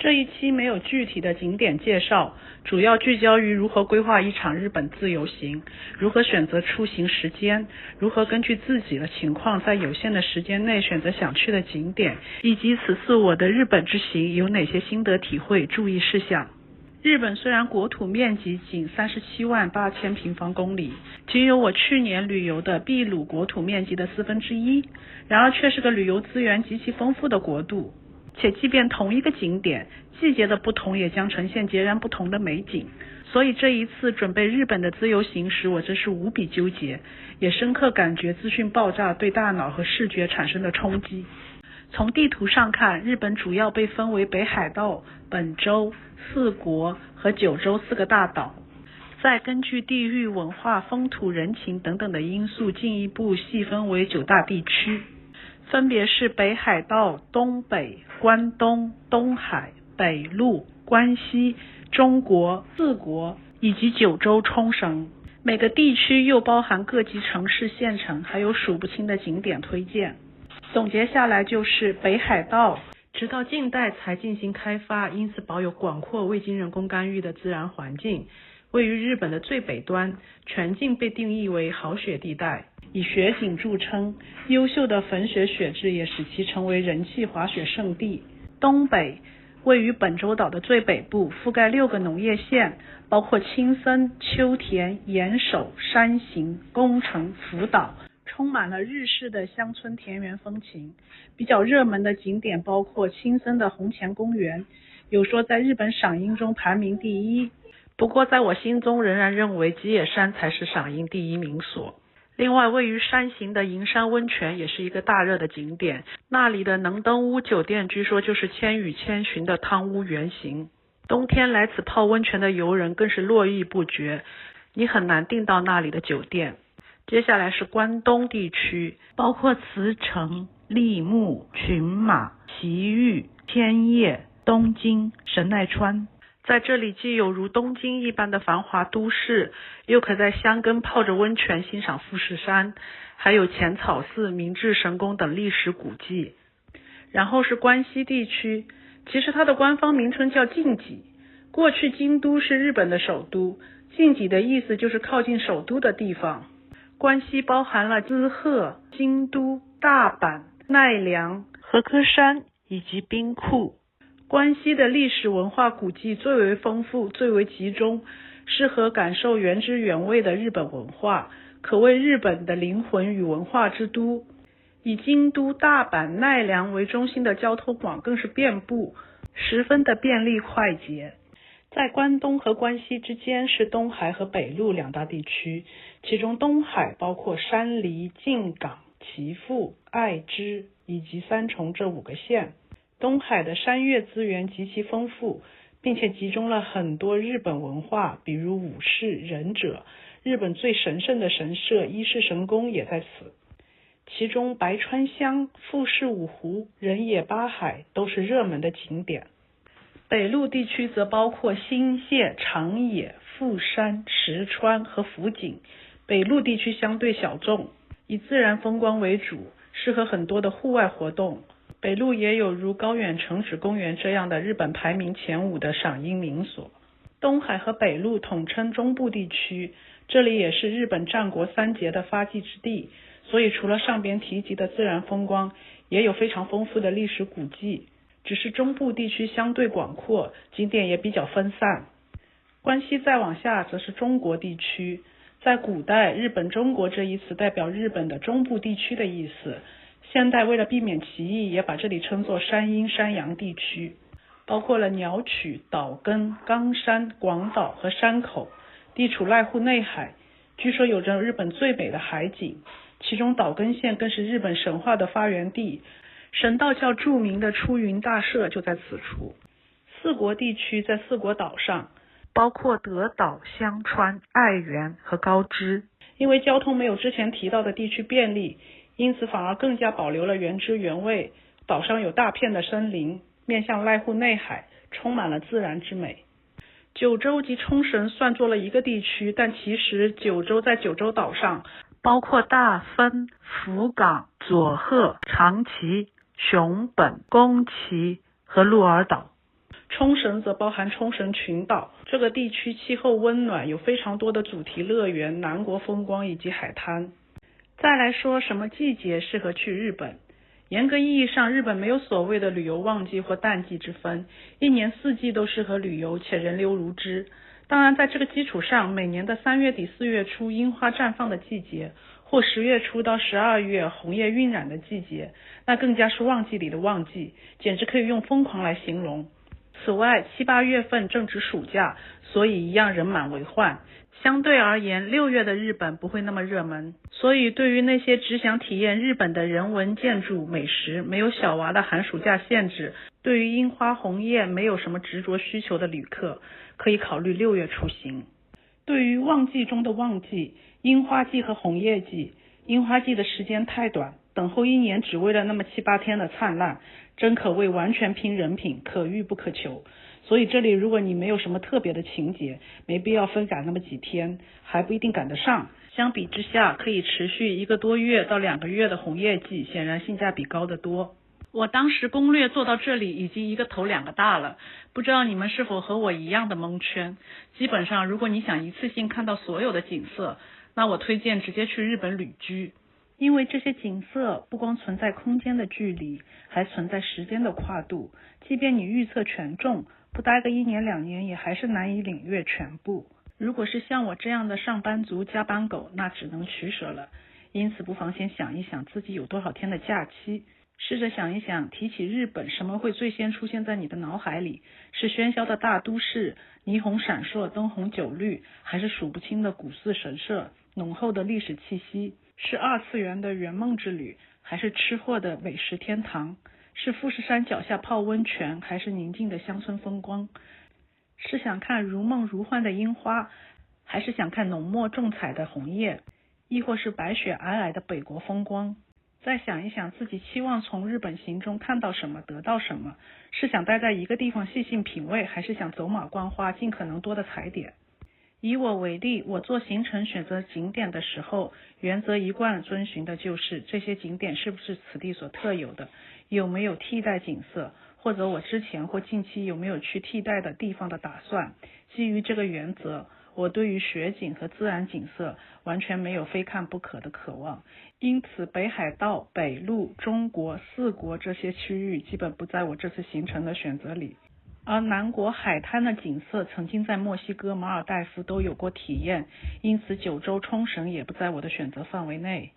这一期没有具体的景点介绍，主要聚焦于如何规划一场日本自由行，如何选择出行时间，如何根据自己的情况在有限的时间内选择想去的景点，以及此次我的日本之行有哪些心得体会、注意事项。日本虽然国土面积仅378000平方公里，仅有我去年旅游的秘鲁国土面积的1/4，然而却是个旅游资源极其丰富的国度。且即便同一个景点，季节的不同也将呈现截然不同的美景。所以这一次准备日本的自由行时，我真是无比纠结，也深刻感觉资讯爆炸对大脑和视觉产生的冲击。从地图上看，日本主要被分为北海道、本州、四国和九州4个大岛，再根据地域、文化、风土人情等等的因素进一步细分为9大地区，分别是北海道、东北、关东、东海、北陆、关西、中国、四国以及九州冲绳。每个地区又包含各级城市、县城，还有数不清的景点推荐。总结下来就是北海道直到近代才进行开发，因此保有广阔未经人工干预的自然环境，位于日本的最北端，全境被定义为好雪地带，以雪景著称，优秀的粉雪雪质也使其成为人气滑雪胜地。东北位于本州岛的最北部，覆盖6个农业县，包括青森、秋田、岩手、山形、宫城、福岛，充满了日式的乡村田园风情。比较热门的景点包括青森的红前公园，有说在日本赏樱中排名第1，不过在我心中仍然认为吉野山才是赏樱第1名所。另外，位于山形的银山温泉也是一个大热的景点，那里的能登屋酒店据说就是千与千寻的汤屋原型。冬天来此泡温泉的游人更是络绎不绝，你很难订到那里的酒店。接下来是关东地区，包括茨城、立木、群马、埼玉、千叶、东京、神奈川。在这里既有如东京一般的繁华都市，又可在箱根泡着温泉欣赏富士山，还有浅草寺、明治神宫等历史古迹。然后是关西地区，其实它的官方名称叫近畿。过去京都是日本的首都，近畿的意思就是靠近首都的地方。关西包含了滋贺、京都、大阪、奈良、和歌山以及兵库。关西的历史文化古迹最为丰富、最为集中，适合感受原汁原味的日本文化，可谓日本的灵魂与文化之都。以京都、大阪、奈良为中心的交通网更是遍布，十分的便利快捷。在关东和关西之间是东海和北陆2大地区，其中东海包括山梨、静冈、岐阜、爱知以及三重这5个县。东海的山岳资源极其丰富，并且集中了很多日本文化，比如武士、忍者，日本最神圣的神社伊势神宫也在此。其中白川乡、富士五湖、人野八海都是热门的景点。北陆地区则包括新泻、长野、富山、石川和福井。北陆地区相对小众，以自然风光为主，适合很多的户外活动。北陆也有如高远城址公园这样的日本排名前5的赏樱名所。东海和北陆统称中部地区，这里也是日本战国3杰的发迹之地，所以除了上边提及的自然风光，也有非常丰富的历史古迹。只是中部地区相对广阔，景点也比较分散。关西再往下则是中国地区，在古代日本中国这一词代表日本的中部地区的意思，现代为了避免歧义，也把这里称作山阴山阳地区，包括了鸟取、岛根、冈山、广岛和山口，地处濑户内海，据说有着日本最美的海景，其中岛根县更是日本神话的发源地，神道教著名的出云大社就在此处。四国地区在四国岛上，包括德岛、香川、爱媛和高知。因为交通没有之前提到的地区便利，因此反而更加保留了原汁原味。岛上有大片的森林，面向濑户内海，充满了自然之美。九州及冲绳算作了一个地区，但其实九州在九州岛上，包括大分、福冈、佐贺、长崎、熊本、宫崎和鹿儿岛。冲绳则包含冲绳群岛，这个地区气候温暖，有非常多的主题乐园、南国风光以及海滩。再来说什么季节适合去日本。严格意义上，日本没有所谓的旅游旺季或淡季之分，一年四季都适合旅游，且人流如织。当然，在这个基础上，每年的3月底4月初樱花绽放的季节，或10月初到12月红叶晕染的季节，那更加是旺季里的旺季，简直可以用疯狂来形容。此外，7、8月份正值暑假，所以一样人满为患。相对而言，6月的日本不会那么热门，所以对于那些只想体验日本的人文建筑、美食，没有小娃的寒暑假限制，对于樱花红叶没有什么执着需求的旅客，可以考虑6月出行。对于旺季中的旺季，樱花季和红叶季，樱花季的时间太短，等候1年只为了那么7、8天的灿烂，真可谓完全凭人品，可遇不可求。所以这里如果你没有什么特别的情节，没必要分赶那么几天，还不一定赶得上。相比之下，可以持续1个多月到2个月的红叶季，显然性价比高得多。我当时攻略做到这里已经1个头2个大了，不知道你们是否和我一样的蒙圈。基本上如果你想一次性看到所有的景色，那我推荐直接去日本旅居。因为这些景色不光存在空间的距离，还存在时间的跨度，即便你预测全中，不待个1年2年也还是难以领略全部。如果是像我这样的上班族加班狗，那只能取舍了。因此不妨先想一想自己有多少天的假期，试着想一想，提起日本，什么会最先出现在你的脑海里？是喧嚣的大都市，霓虹闪烁，灯红酒绿，还是数不清的古寺神社，浓厚的历史气息？是2次元的圆梦之旅，还是吃货的美食天堂？是富士山脚下泡温泉，还是宁静的乡村风光？是想看如梦如幻的樱花，还是想看浓墨重彩的红叶？亦或是白雪皑皑的北国风光？再想一想自己期望从日本行中看到什么，得到什么？是想待在一个地方细细品味，还是想走马观花，尽可能多的踩点？以我为例，我做行程选择景点的时候，原则一贯遵循的就是这些景点是不是此地所特有的，有没有替代景色，或者我之前或近期有没有去替代的地方的打算。基于这个原则，我对于雪景和自然景色完全没有非看不可的渴望，因此北海道、北陆、中国、4国这些区域基本不在我这次行程的选择里。而南国海滩的景色曾经在墨西哥、马尔代夫都有过体验，因此九州、冲绳也不在我的选择范围内。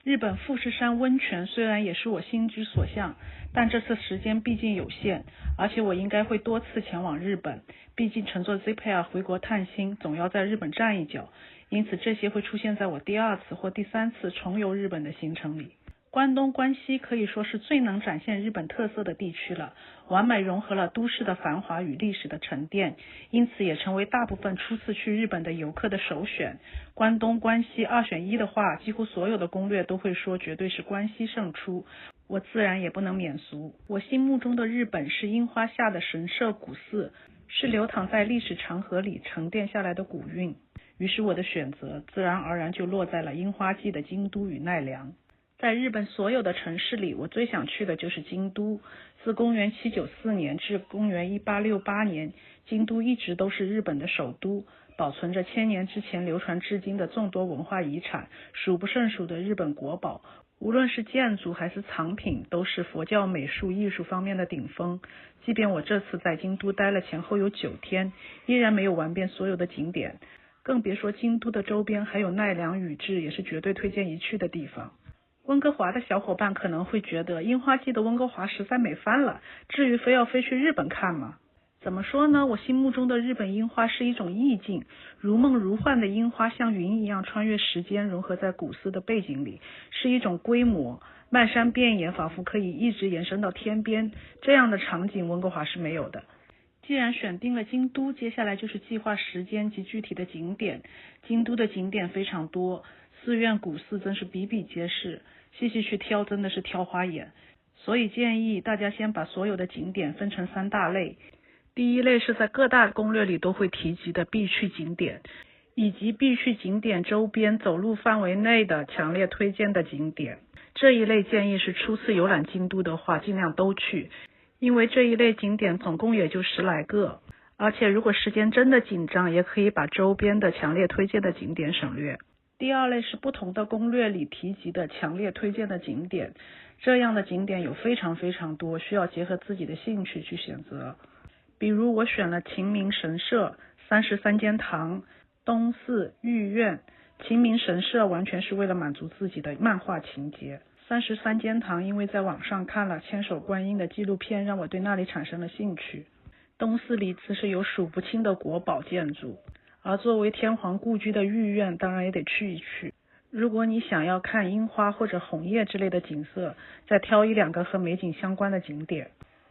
日本富士山温泉虽然也是我心之所向，但这次时间毕竟有限，而且我应该会多次前往日本，毕竟乘坐 ZipAir 回国探亲总要在日本站一脚，因此这些会出现在我第2次或第3次重游日本的行程里。关东、关西可以说是最能展现日本特色的地区了，完美融合了都市的繁华与历史的沉淀，因此也成为大部分初次去日本的游客的首选。关东、关西2选1的话，几乎所有的攻略都会说绝对是关西胜出，我自然也不能免俗。我心目中的日本是樱花下的神社古寺，是流淌在历史长河里沉淀下来的古韵，于是我的选择自然而然就落在了樱花季的京都与奈良。在日本所有的城市里，我最想去的就是京都。自公元794年至公元1868年，京都一直都是日本的首都，保存着1000年之前流传至今的众多文化遗产，数不胜数的日本国宝。无论是建筑还是藏品，都是佛教美术艺术方面的顶峰。即便我这次在京都待了前后有9天，依然没有玩遍所有的景点，更别说京都的周边还有奈良、宇治，也是绝对推荐一去的地方。温哥华的小伙伴可能会觉得樱花季的温哥华实在美翻了，至于非要飞去日本看吗？怎么说呢，我心目中的日本樱花是一种意境，如梦如幻的樱花像云一样穿越时间，融合在古寺的背景里，是一种规模，漫山遍野，仿佛可以一直延伸到天边，这样的场景温哥华是没有的。既然选定了京都，接下来就是计划时间及具体的景点。京都的景点非常多，寺院古寺真是比比皆是，细细去挑真的是挑花眼，所以建议大家先把所有的景点分成3大类。第一类是在各大攻略里都会提及的必去景点，以及必去景点周边走路范围内的强烈推荐的景点。这一类建议是初次游览京都的话尽量都去，因为这一类景点总共也就10来个，而且如果时间真的紧张，也可以把周边的强烈推荐的景点省略。第二类是不同的攻略里提及的强烈推荐的景点，这样的景点有非常多，需要结合自己的兴趣去选择。比如我选了晴明神社、33间堂、东寺、御苑。晴明神社完全是为了满足自己的漫画情节，33间堂因为在网上看了千手观音的纪录片，让我对那里产生了兴趣。东寺里自是有数不清的国宝建筑，而作为天皇故居的御苑当然也得去一去。如果你想要看樱花或者红叶之类的景色，再挑1、2个和美景相关的景点，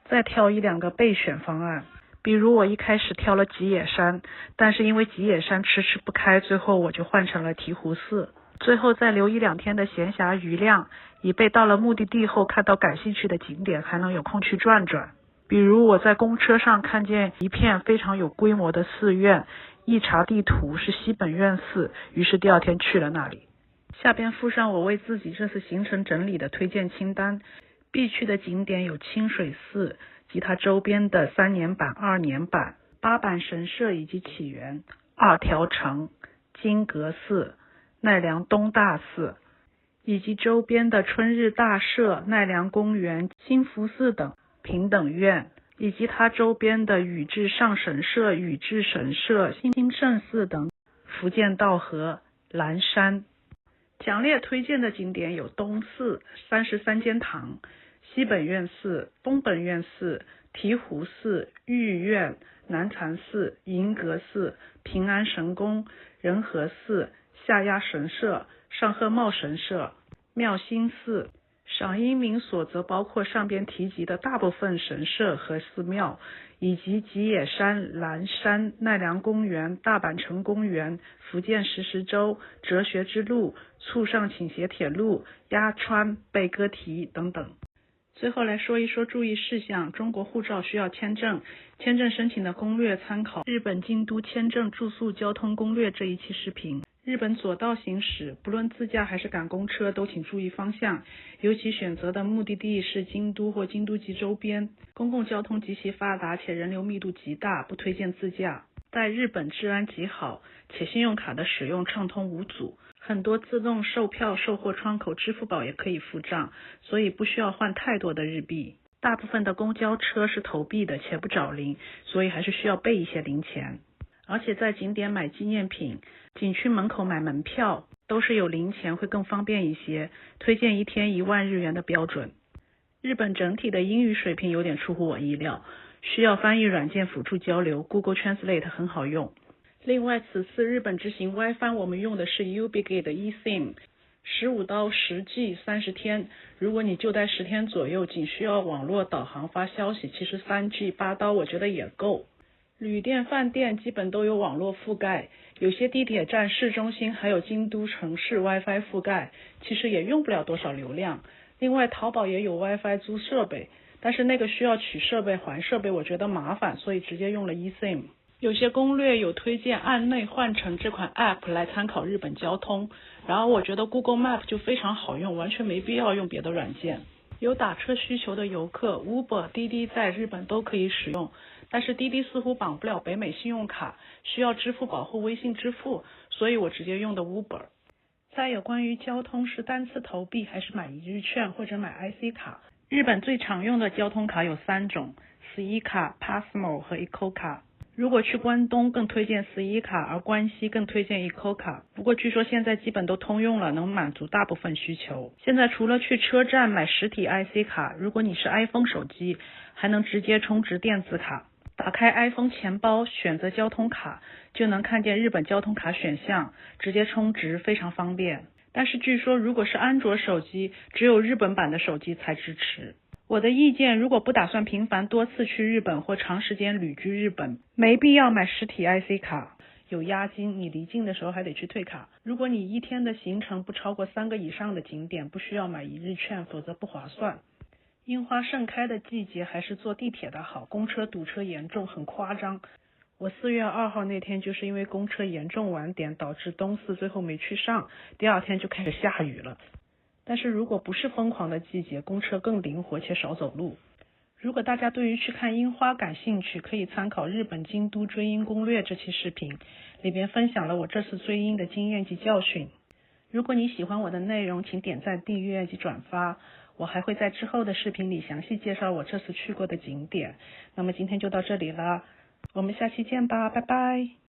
再挑1、2个备选方案。比如我一开始挑了吉野山，但是因为吉野山迟迟不开，最后我就换成了醍醐寺。最后再留1、2天的闲暇余量，以备到了目的地后看到感兴趣的景点还能有空去转转。比如我在公车上看见一片非常有规模的寺院，一查地图是西本愿寺，于是第2天去了那里。下边附上我为自己这次行程整理的推荐清单，必去的景点有清水寺及它周边的3年坂、2年坂、八坂神社以及起源、二条城、金阁寺、奈良东大寺，以及周边的春日大社、奈良公园、新福寺等平等院，以及它周边的宇治上神社、宇治神社、新胜寺等福建道和、岚山。强烈推荐的景点有东寺、33间堂、西本愿寺、东本愿寺、醍醐寺、御苑、南禅寺、银阁寺、平安神宫、仁和寺、下鸭神社、上贺茂神社、妙心寺。赏樱名所则包括上边提及的大部分神社和寺庙，以及吉野山、岚山、奈良公园、大阪城公园、福建石洲、哲学之路、簇上倾斜铁路、鸭川、贝歌堤等等。最后来说一说注意事项。中国护照需要签证，签证申请的攻略参考日本京都签证住宿交通攻略这一期视频。日本左道行驶，不论自驾还是赶公车都请注意方向，尤其选择的目的地是京都或京都及周边，公共交通极其发达且人流密度极大，不推荐自驾。在日本治安极好，且信用卡的使用畅通无阻，很多自动售票售货窗口支付宝也可以付账，所以不需要换太多的日币。大部分的公交车是投币的且不找零，所以还是需要备一些零钱。而且在景点买纪念品，景区门口买门票都是有零钱，会更方便一些，推荐1天1万日元的标准。日本整体的英语水平有点出乎我意料，需要翻译软件辅助交流， Google Translate 很好用。另外此次日本之行 WiFi 我们用的是 UBigate 的 eSIM， 15刀10 G 30天，如果你就待10天左右，仅需要网络导航发消息，其实3 G 8刀我觉得也够。旅店饭店基本都有网络覆盖，有些地铁站市中心还有京都城市 WiFi 覆盖，其实也用不了多少流量。另外淘宝也有 WiFi 租设备，但是那个需要取设备还设备，我觉得麻烦，所以直接用了 eSIM。 有些攻略有推荐按内换乘这款 App 来参考日本交通，然后我觉得 Google Map 就非常好用，完全没必要用别的软件。有打车需求的游客 Uber、滴滴在日本都可以使用，但是滴滴似乎绑不了北美信用卡，需要支付宝或微信支付，所以我直接用的 Uber。 再有关于交通是单次投币还是买1日券或者买 IC 卡，日本最常用的交通卡有3种， Suica卡、Passmo 和 Eco 卡。如果去关东更推荐Suica卡，而关西更推荐 Eco 卡，不过据说现在基本都通用了，能满足大部分需求。现在除了去车站买实体 IC 卡，如果你是 iPhone 手机，还能直接充值电子卡。打开 iPhone 钱包，选择交通卡，就能看见日本交通卡选项，直接充值非常方便。但是据说如果是安卓手机，只有日本版的手机才支持。我的意见，如果不打算频繁多次去日本或长时间旅居日本，没必要买实体 IC 卡，有押金，你离境的时候还得去退卡。如果你1天的行程不超过3个以上的景点，不需要买1日券，否则不划算。樱花盛开的季节还是坐地铁的好，公车堵车严重，很夸张。我4月2号那天就是因为公车严重晚点，导致东寺最后没去上，第2天就开始下雨了。但是如果不是疯狂的季节，公车更灵活且少走路。如果大家对于去看樱花感兴趣，可以参考日本京都追樱攻略这期视频，里边分享了我这次追樱的经验及教训。如果你喜欢我的内容，请点赞、订阅及转发。我还会在之后的视频里详细介绍我这次去过的景点。那么今天就到这里了，我们下期见吧，拜拜。